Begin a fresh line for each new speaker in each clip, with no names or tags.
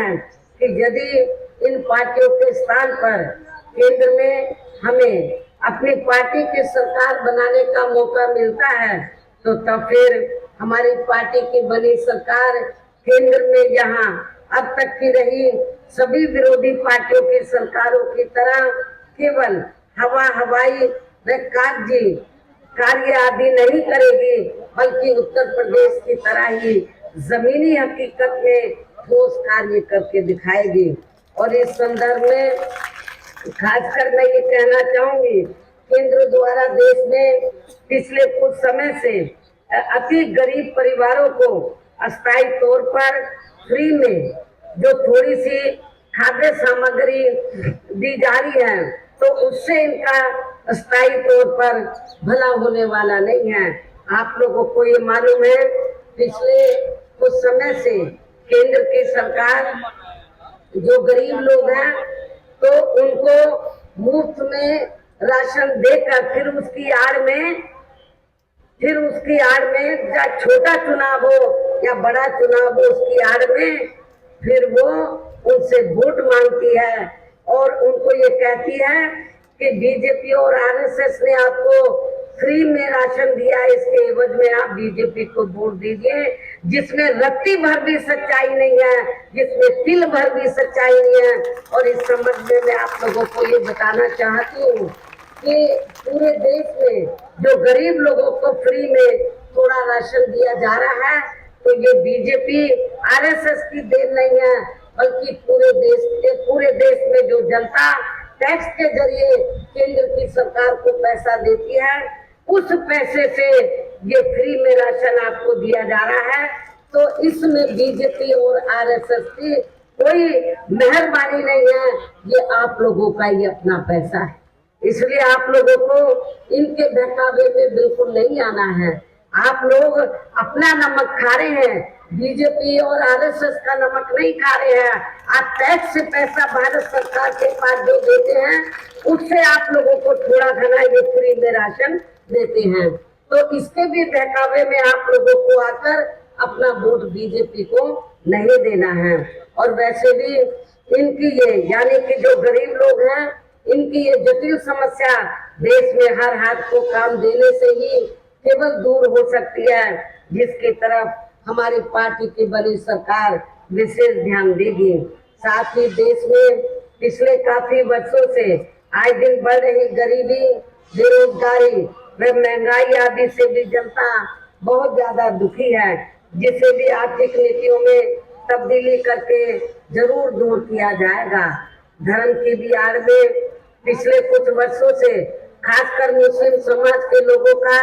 हैं कि यदि इन पार्टियों के स्थान पर केंद्र में हमें अपनी पार्टी की सरकार बनाने का मौका मिलता है तो तब फिर हमारी पार्टी की बनी सरकार केंद्र में यहाँ अब तक की रही सभी विरोधी पार्टियों की सरकारों की तरह केवल हवाई व कागजी कार्य आदि नहीं करेगी, बल्कि उत्तर प्रदेश की तरह ही जमीनी हकीकत में ठोस कार्य करके दिखाएगी। और इस संदर्भ में खासकर मैं ये कहना चाहूंगी, केंद्र द्वारा देश में पिछले कुछ समय से अति गरीब परिवारों को अस्थायी तौर पर फ्री में जो थोड़ी सी खाद्य सामग्री दी जा रही है, तो उससे इनका अस्थायी तौर पर भला होने वाला नहीं है। आप लोगों को ये मालूम है, पिछले कुछ समय से केंद्र की सरकार जो गरीब लोग हैं तो उनको मुफ्त में राशन देकर फिर उसकी आड़ में या छोटा चुनाव हो या बड़ा चुनाव हो, उसकी आड़ में फिर वो उनसे वोट मांगती है और उनको ये कहती है कि बीजेपी और आरएसएस ने आपको फ्री में राशन दिया, इसके एवज में आप बीजेपी को वोट दीजिए, जिसमें रत्ती भर भी सच्चाई नहीं है, जिसमें तिल भर भी सच्चाई नहीं है। और इस संबंध में मैं आप लोगों को ये बताना चाहती हूँ कि पूरे देश में जो गरीब लोगों को फ्री में थोड़ा राशन दिया जा रहा है, तो ये बीजेपी आरएसएस की देन नहीं है, बल्कि पूरे देश में जो जनता टैक्स के जरिए केंद्र की सरकार को पैसा देती है, उस पैसे से ये फ्री में राशन आपको दिया जा रहा है। तो इसमें बीजेपी और आरएसएस की कोई मेहरबानी नहीं है, ये आप लोगों का ही अपना पैसा है। इसलिए आप लोगों को इनके बहकावे में बिल्कुल नहीं आना है। आप लोग अपना नमक खा रहे हैं, बीजेपी और आरएसएस का नमक नहीं खा रहे हैं। आप टैक्स से पैसा भारत सरकार के पास जो देते हैं, उससे आप लोगों को थोड़ा घना ये फ्री में राशन देते हैं। तो इसके भी बहकावे में आप लोगों को आकर अपना वोट बीजेपी को नहीं देना है। और वैसे भी इनकी ये यानी कि जो गरीब लोग हैं, इनकी ये जटिल समस्या देश में हर हाथ को काम देने से ही केवल दूर हो सकती है, जिसकी तरफ हमारी पार्टी की बनी सरकार विशेष ध्यान देगी। साथ ही देश में पिछले काफी वर्षों से आए दिन बढ़ रही गरीबी, बेरोजगारी व महंगाई आदि से भी जनता बहुत ज्यादा दुखी है, जिसे भी आर्थिक नीतियों में तब्दीली करके जरूर दूर किया जाएगा। धर्म की भी आड़ में पिछले कुछ वर्षों से खासकर मुस्लिम समाज के लोगों का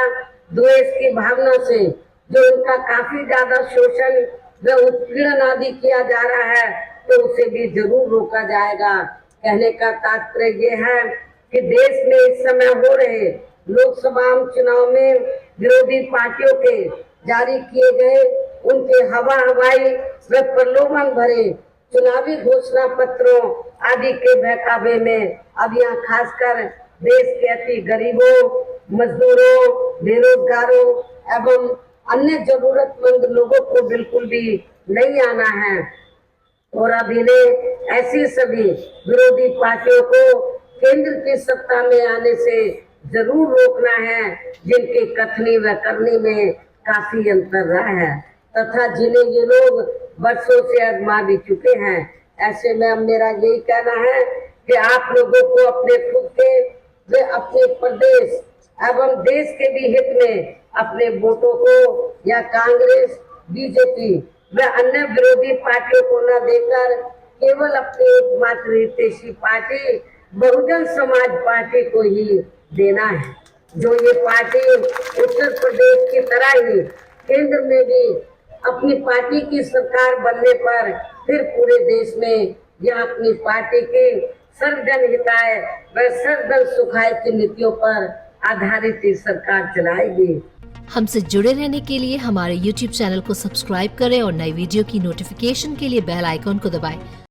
द्वेष की भावना से जो उनका काफी ज्यादा शोषण व उत्पीड़न आदि किया जा रहा है, तो उसे भी जरूर रोका जाएगा। कहने का तात्पर्य ये है कि देश में इस समय हो रहे लोकसभा चुनाव में विरोधी पार्टियों के जारी किए गए उनके हवाई व प्रलोभन भरे चुनावी घोषणा पत्रों आदि के बहकावे में अब यहाँ खासकर देश के अति गरीबों, मजदूरों, बेरोजगारों एवं अन्य जरूरतमंद लोगों को बिल्कुल भी नहीं आना है। और अब इन्हें ऐसी सभी विरोधी पार्टियों को केंद्र की सत्ता में आने से जरूर रोकना है, जिनकी कथनी व करनी में काफी अंतर रहा है तथा जिन्हें ये लोग वर्षों से आजमा भी चुके हैं। ऐसे में अब मेरा यही कहना है कि आप लोगों को अपने खुद के व अपने प्रदेश एवं देश के भी हित में अपने वोटों को या कांग्रेस, बीजेपी व अन्य विरोधी पार्टियों को न देकर केवल अपनी एकमात्र हितैषी पार्टी बहुजन समाज पार्टी को ही देना है। जो ये पार्टी उत्तर प्रदेश की तरह ही केंद्र में भी अपनी पार्टी की सरकार बनने पर फिर पूरे देश में यह अपनी पार्टी की सर्वजन हिताय व सर्वजन सुखाय की नीतियों पर आधारित सरकार चलाएगी।
हमसे जुड़े रहने के लिए हमारे YouTube चैनल को सब्सक्राइब करें और नई वीडियो की नोटिफिकेशन के लिए बेल आइकॉन को दबाएं।